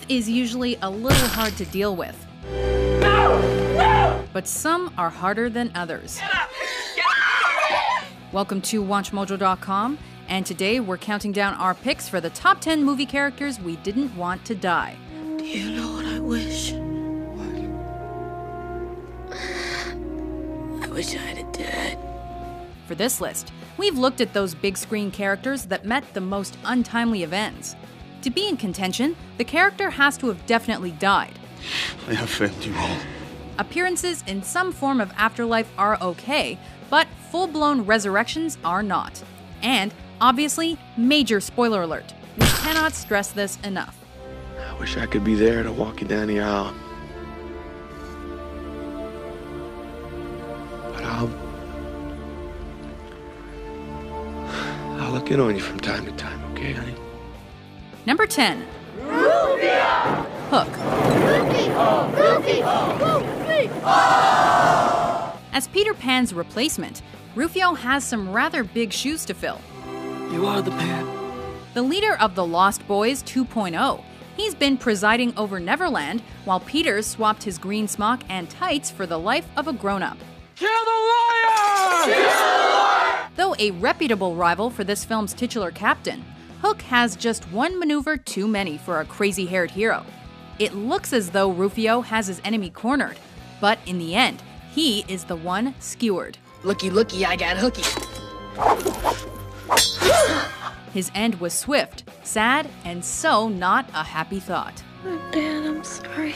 truth is usually a little hard to deal with. But some are harder than others. Welcome to WatchMojo.com, and today we're counting down our picks for the top 10 movie characters we didn't want to die. Do you know what I wish? I wish I had a dad. For this list, we've looked at those big screen characters that met the most untimely of ends. To be in contention, the character has to have definitely died. I have failed you all. Appearances in some form of afterlife are okay, but full-blown resurrections are not. And, obviously, major spoiler alert. We cannot stress this enough. I wish I could be there to walk you down the aisle. But I'll look in on you from time to time, okay, honey? Number 10. Rufio! Hook. Rufio! As Peter Pan's replacement, Rufio has some rather big shoes to fill. You are the Pan. The leader of the Lost Boys 2.0, he's been presiding over Neverland while Peter swapped his green smock and tights for the life of a grown-up. Kill the lion! Kill the lion! Though a reputable rival for this film's titular captain, Hook has just one maneuver too many for a crazy-haired hero. It looks as though Rufio has his enemy cornered, but in the end, he is the one skewered. Looky, looky, I got hooky. His end was swift, sad, and so not a happy thought. Dad, I'm sorry.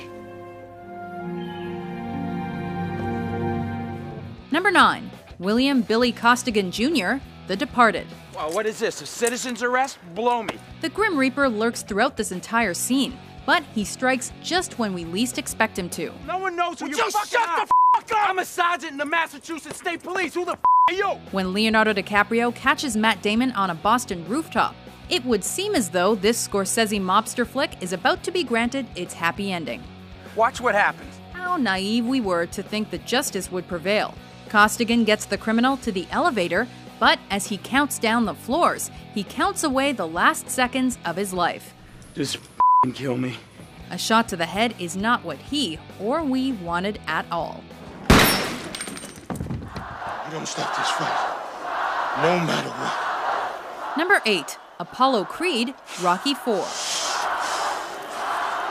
Number 9. William Billy Costigan Jr., The Departed. Wow, what is this, a citizen's arrest? Blow me. The Grim Reaper lurks throughout this entire scene, but he strikes just when we least expect him to. No one knows who you Just fucking shut are. the f*** up! I'm a sergeant in the Massachusetts State Police. Who the f*** are you? When Leonardo DiCaprio catches Matt Damon on a Boston rooftop, it would seem as though this Scorsese mobster flick is about to be granted its happy ending. Watch what happens. How naive we were to think that justice would prevail. Costigan gets the criminal to the elevator, but as he counts down the floors, he counts away the last seconds of his life. Just f***ing kill me. A shot to the head is not what he or we wanted at all. You don't stop this fight. No matter what. Number 8. Apollo Creed, Rocky IV.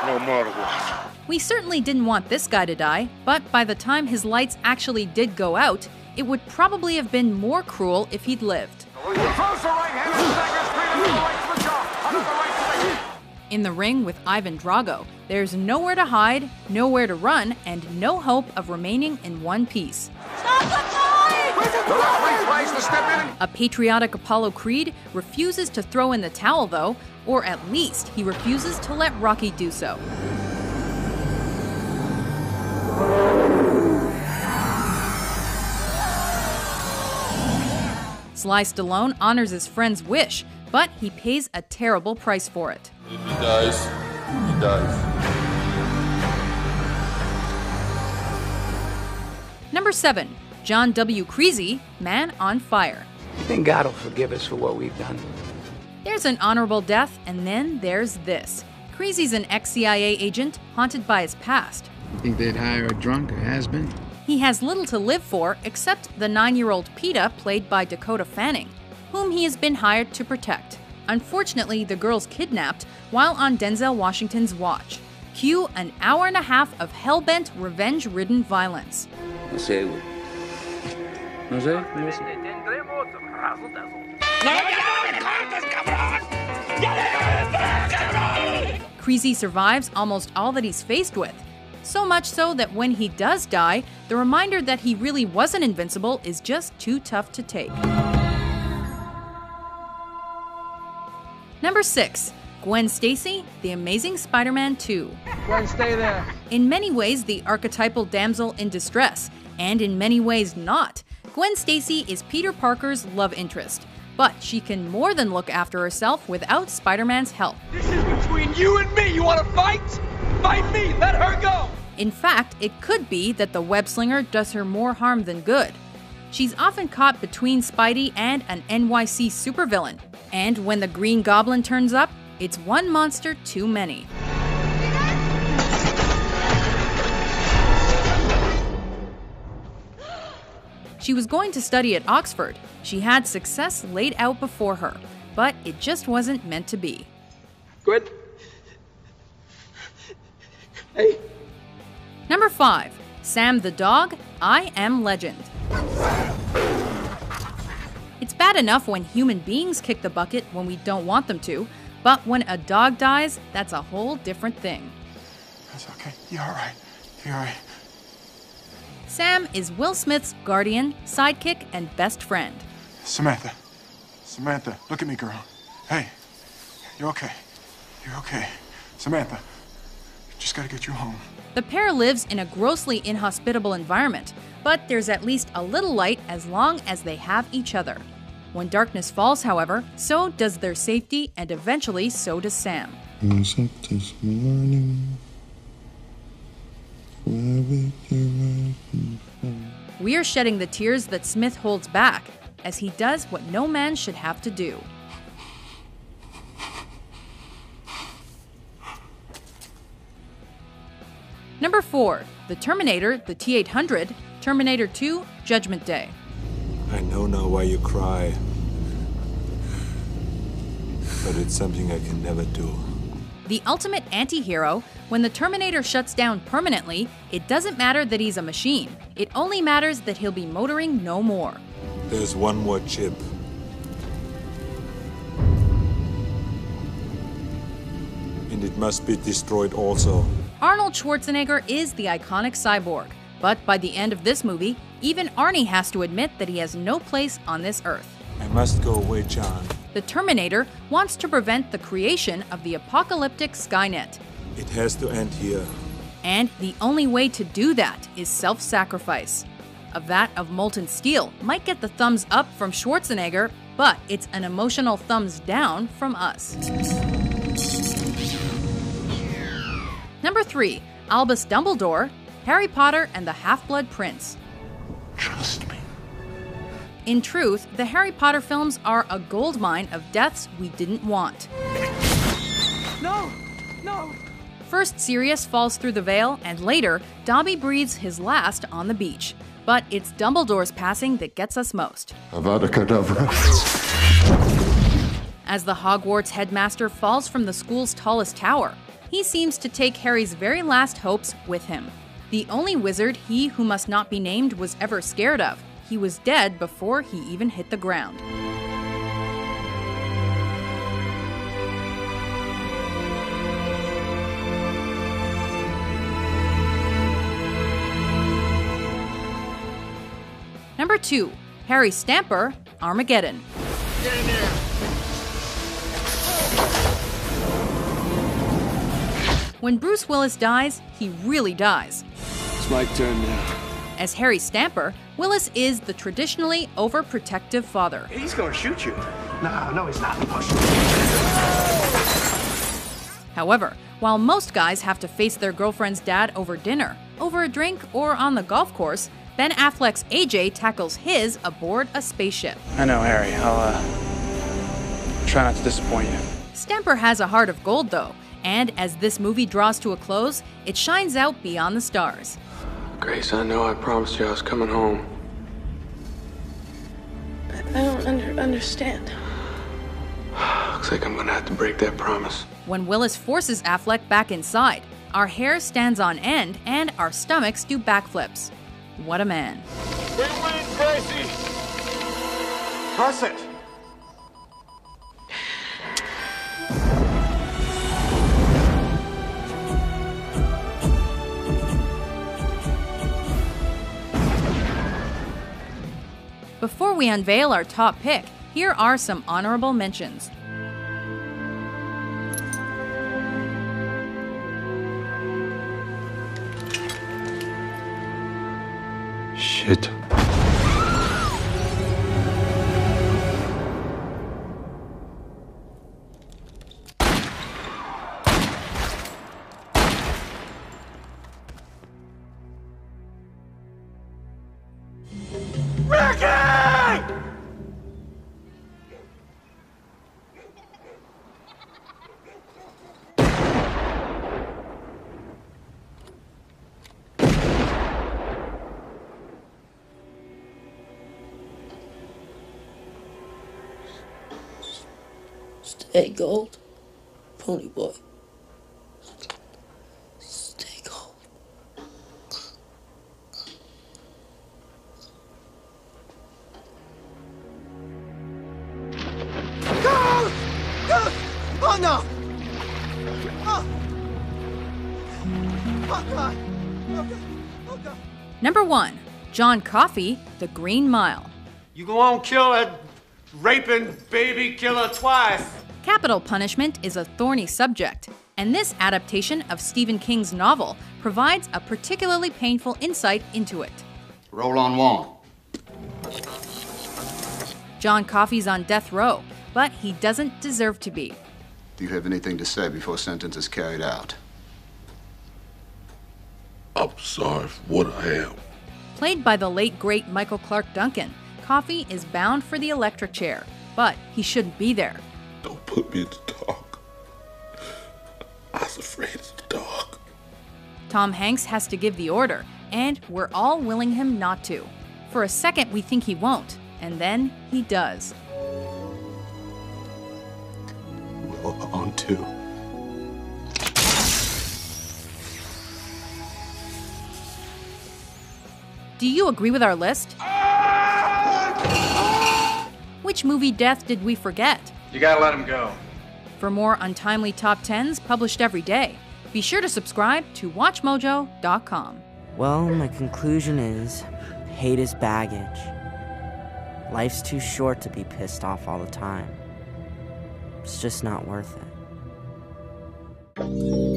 No matter what. We certainly didn't want this guy to die, but by the time his lights actually did go out, it would probably have been more cruel if he'd lived. In the ring with Ivan Drago, there's nowhere to hide, nowhere to run, and no hope of remaining in one piece. A patriotic Apollo Creed refuses to throw in the towel though, or at least he refuses to let Rocky do so. Sly Stallone honors his friend's wish, but he pays a terrible price for it. If he dies, he dies. Number 7. John W. Creasy, Man on Fire. I think God will forgive us for what we've done. There's an honorable death, and then there's this. Creasy's an ex-CIA agent haunted by his past. You think they'd hire a drunk or has-been? He has little to live for except the 9-year-old PETA played by Dakota Fanning, whom he has been hired to protect. Unfortunately, the girl's kidnapped while on Denzel Washington's watch. Cue an hour and a half of hell-bent, revenge-ridden violence. No sé, güey. No sé. Creasy survives almost all that he's faced with. So much so that when he does die, the reminder that he really wasn't invincible is just too tough to take. Number 6. Gwen Stacy, The Amazing Spider-Man 2. Gwen, stay there. In many ways, the archetypal damsel in distress, and in many ways not. Gwen Stacy is Peter Parker's love interest, but she can more than look after herself without Spider-Man's help. This is between you and me. You want to fight? Fight me. Let her go. In fact, it could be that the web-slinger does her more harm than good. She's often caught between Spidey and an NYC supervillain, and when the Green Goblin turns up, it's one monster too many. She was going to study at Oxford. She had success laid out before her, but it just wasn't meant to be. Good. Hey. Number 5. Sam the Dog, I Am Legend. It's bad enough when human beings kick the bucket when we don't want them to, but when a dog dies, that's a whole different thing. It's okay. You're all right. You're all right. Sam is Will Smith's guardian, sidekick, and best friend. Samantha. Samantha, look at me, girl. Hey, you're okay. You're okay. Samantha, just gotta get you home. The pair lives in a grossly inhospitable environment, but there's at least a little light as long as they have each other. When darkness falls, however, so does their safety, and eventually so does Sam. Who's up this morning? We are shedding the tears that Smith holds back, as he does what no man should have to do. Number 4. The Terminator, the T-800, Terminator 2, Judgment Day. I know now why you cry. But it's something I can never do. The ultimate anti-hero, when the Terminator shuts down permanently, it doesn't matter that he's a machine. It only matters that he'll be motoring no more. There's one more chip. And it must be destroyed also. Arnold Schwarzenegger is the iconic cyborg, but by the end of this movie, even Arnie has to admit that he has no place on this earth. I must go away, John. The Terminator wants to prevent the creation of the apocalyptic Skynet. It has to end here. And the only way to do that is self-sacrifice. A vat of molten steel might get the thumbs up from Schwarzenegger, but it's an emotional thumbs down from us. Number 3. Albus Dumbledore, Harry Potter and the Half-Blood Prince. Trust me. In truth, the Harry Potter films are a goldmine of deaths we didn't want. No! No! First Sirius falls through the veil, and later, Dobby breathes his last on the beach. But it's Dumbledore's passing that gets us most. Avada Kedavra. As the Hogwarts headmaster falls from the school's tallest tower, he seems to take Harry's very last hopes with him. The only wizard he who must not be named was ever scared of. He was dead before he even hit the ground. Number 2. Harry Stamper, Armageddon. Get in there! When Bruce Willis dies, he really dies. It's my turn now. As Harry Stamper, Willis is the traditionally overprotective father. He's gonna shoot you. No, he's not. However, while most guys have to face their girlfriend's dad over dinner, over a drink, or on the golf course, Ben Affleck's AJ tackles his aboard a spaceship. I know, Harry. I'll try not to disappoint you. Stamper has a heart of gold, though, and as this movie draws to a close, it shines out beyond the stars. Grace, I know I promised you I was coming home. I don't understand. Looks like I'm gonna have to break that promise. When Willis forces Affleck back inside, our hair stands on end and our stomachs do backflips. What a man. We win, Gracie! Press it. Before we unveil our top pick, here are some honorable mentions. Shit. Stay gold, pony boy. Stay gold. Go! Go! Oh no! Oh! Oh God! Oh God! Oh God! Number 1. John Coffey, The Green Mile. You go on kill a raping baby killer twice. Capital punishment is a thorny subject, and this adaptation of Stephen King's novel provides a particularly painful insight into it. Roll on one. John Coffey's on death row, but he doesn't deserve to be. Do you have anything to say before sentence is carried out? I'm sorry for what I am. Played by the late great Michael Clark Duncan, Coffey is bound for the electric chair, but he shouldn't be there. Don't put me in the dark. I was afraid of the dark. Tom Hanks has to give the order, and we're all willing him not to. For a second, we think he won't, and then he does. Well, on two. Do you agree with our list? Which movie death did we forget? You gotta let him go. For more untimely top 10s published every day, be sure to subscribe to WatchMojo.com. Well, my conclusion is, hate is baggage. Life's too short to be pissed off all the time. It's just not worth it.